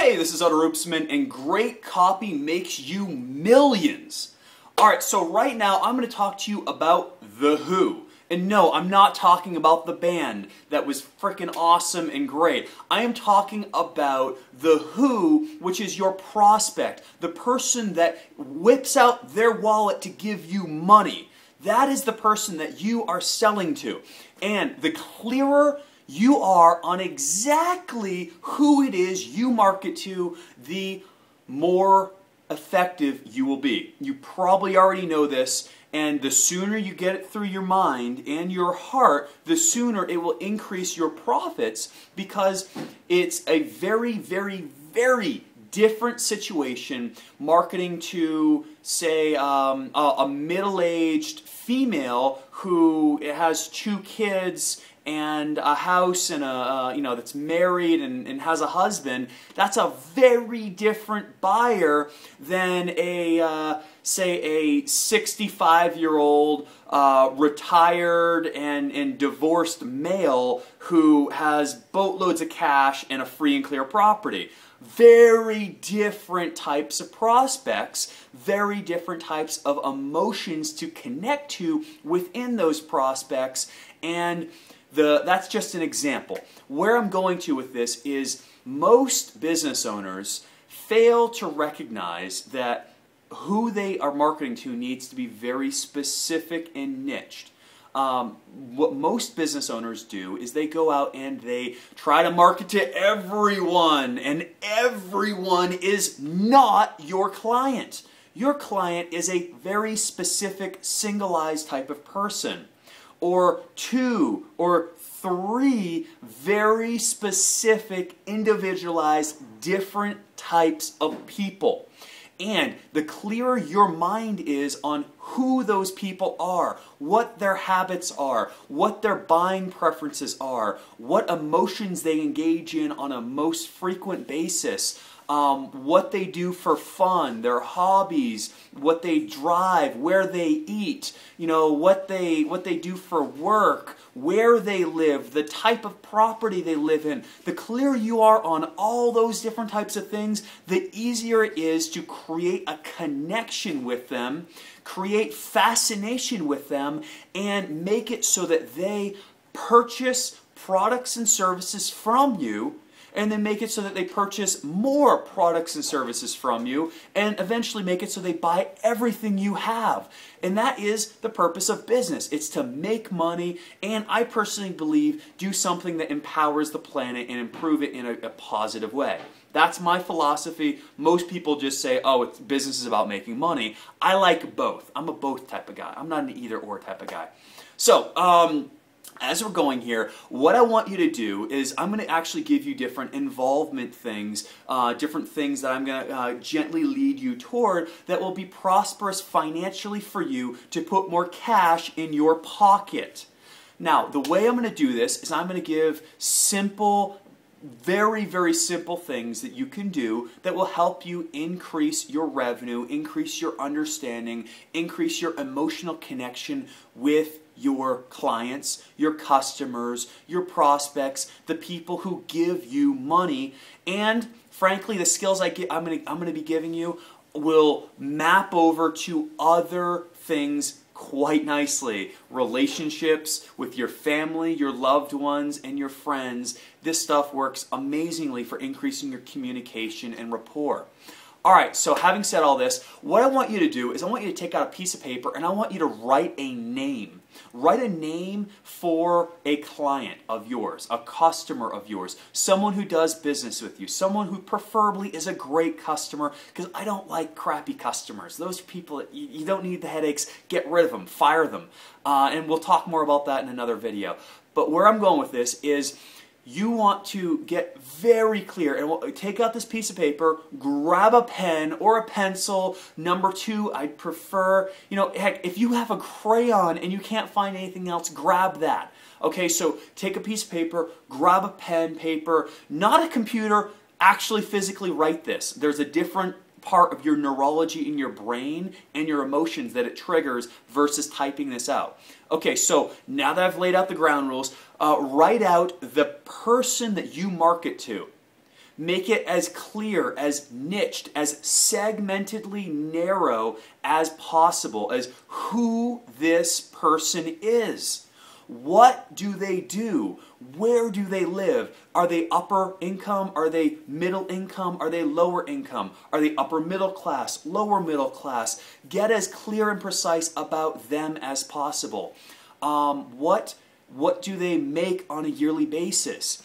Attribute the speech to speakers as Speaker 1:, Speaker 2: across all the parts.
Speaker 1: Hey, this is Utter Oopsman, and great copy makes you millions. Alright, so right now I'm going to talk to you about The Who. And no, I'm not talking about the band that was freaking awesome and great. I am talking about The Who, which is your prospect, the person that whips out their wallet to give you money. That is the person that you are selling to. And the clearer you are on exactly who it is you market to, the more effective you will be. You probably already know this, and the sooner you get it through your mind and your heart, the sooner it will increase your profits, because it's a very, very, very different situation marketing to, say, a middle-aged female who has 2 kids and a house and that's married and has a husband. That's a very different buyer than a say a 65-year-old retired and divorced male who has boatloads of cash and a free and clear property. Very different types of prospects, very different types of emotions to connect to within those prospects, and that's just an example. Where I'm going to with this is most business owners fail to recognize that who they are marketing to needs to be very specific and niched. What most business owners do is they go out and they try to market to everyone, and everyone is not your client. Your client is a very specific, singleized type of person, or 2 or 3 very specific, individualized, different types of people. And the clearer your mind is on who those people are, what their habits are, what their buying preferences are, what emotions they engage in on a most frequent basis, what they do for fun, their hobbies, what they drive, where they eat, what they do for work, where they live, the type of property they live in. The clearer you are on all those different types of things, the easier it is to create a connection with them, create fascination with them, and make it so that they purchase products and services from you, and then make it so that they purchase more products and services from you, and eventually make it so they buy everything you have. And that is the purpose of business. It's to make money, and I personally believe do something that empowers the planet and improve it in a positive way. That's my philosophy. Most people just say, oh, business is about making money. I like both. I'm a both type of guy. I'm not an either-or type of guy. So, as we're going here, what I want you to do is I'm going to actually give you different involvement things, different things that I'm going to gently lead you toward that will be prosperous financially for you to put more cash in your pocket. Now, the way I'm going to do this is I'm going to give simple, very, very simple things that you can do that will help you increase your revenue, increase your understanding, increase your emotional connection with your clients, your customers, your prospects, the people who give you money, and frankly, the skills I'm going to be giving you will map over to other things quite nicely. Relationships with your family, your loved ones, and your friends. This stuff works amazingly for increasing your communication and rapport. Alright, so having said all this, what I want you to do is I want you to take out a piece of paper and I want you to write a name. Write a name for a client of yours, a customer of yours, someone who does business with you, someone who preferably is a great customer, because I don't like crappy customers. Those people, you don't need the headaches. Get rid of them. Fire them. And we'll talk more about that in another video. But where I'm going with this is you want to get very clear, and we'll take out this piece of paper, grab a pen or a pencil. Number 2, I'd prefer, heck, if you have a crayon and you can't find anything else, grab that. Okay, so take a piece of paper, grab a pen, paper, not a computer, actually physically write this. There's a different part of your neurology in your brain and your emotions that it triggers versus typing this out. Okay, so now that I've laid out the ground rules, write out the person that you market to. Make it as clear, as niched, as segmentedly narrow as possible as who this person is. What do they do? Where do they live? Are they upper income? Are they middle income? Are they lower income? Are they upper middle class? Lower middle class? Get as clear and precise about them as possible. What do they make on a yearly basis?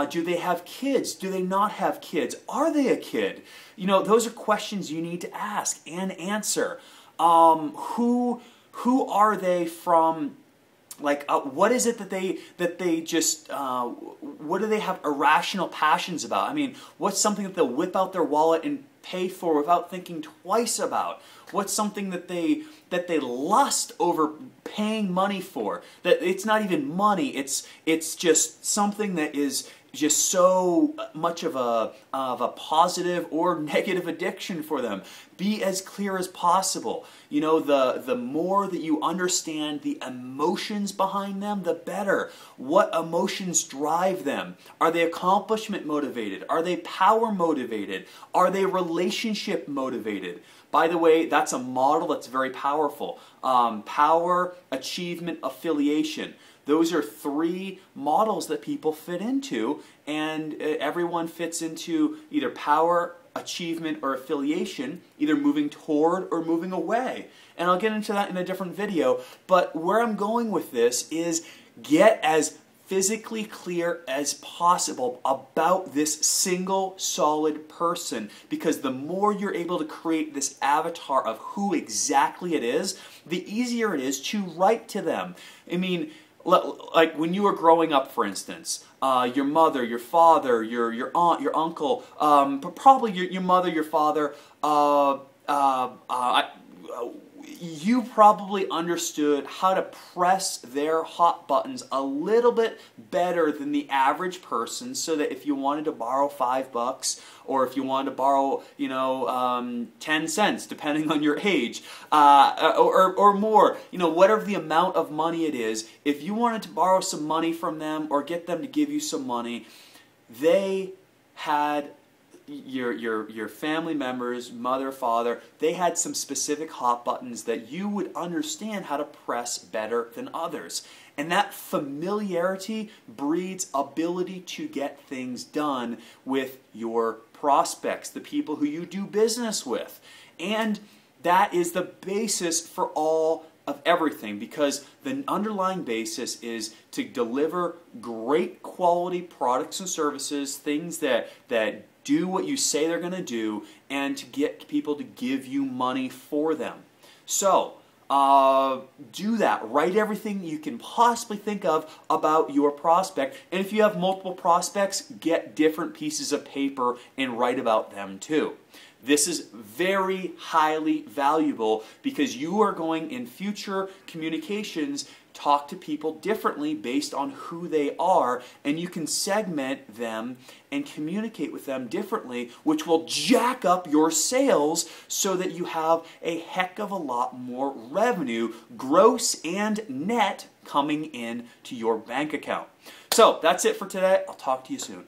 Speaker 1: Do they have kids? Do they not have kids? Are they a kid? You know, those are questions you need to ask and answer. Who are they from? Like, what is it that they just, what do they have irrational passions about? I mean, what's something that they'll whip out their wallet and pay for without thinking twice about? What's something that they lust over paying money for? That it's not even money, it's just something that is just so much of a positive or negative addiction for them. Be as clear as possible. You know, the more that you understand the emotions behind them, the better. What emotions drive them? Are they accomplishment motivated? Are they power motivated? Are they relationship motivated? By the way, that's a model that's very powerful. Power, achievement, affiliation. Those are three models that people fit into, and everyone fits into either power, achievement, or affiliation, either moving toward or moving away. And I'll get into that in a different video, but where I'm going with this is get as physically clear as possible about this single solid person, because the more you're able to create this avatar of who exactly it is, the easier it is to write to them. I mean, like when you were growing up, for instance, your mother, your father, your aunt, your uncle, but probably your mother, your father, you probably understood how to press their hot buttons a little bit better than the average person, so that if you wanted to borrow $5, or if you wanted to borrow, 10 cents, depending on your age, or more, whatever the amount of money it is, if you wanted to borrow some money from them or get them to give you some money, they had your family members, mother, father, they had some specific hot buttons that you would understand how to press better than others. And that familiarity breeds ability to get things done with your prospects, the people who you do business with. And that is the basis for all of everything, because the underlying basis is to deliver great quality products and services, things that do what you say they're going to do, and to get people to give you money for them. So, do that. Write everything you can possibly think of about your prospect. And if you have multiple prospects, get different pieces of paper and write about them too. This is very highly valuable, because you are going, in future communications, talk to people differently based on who they are, and you can segment them and communicate with them differently, which will jack up your sales so that you have a heck of a lot more revenue, gross and net, coming in to your bank account. So that's it for today. I'll talk to you soon.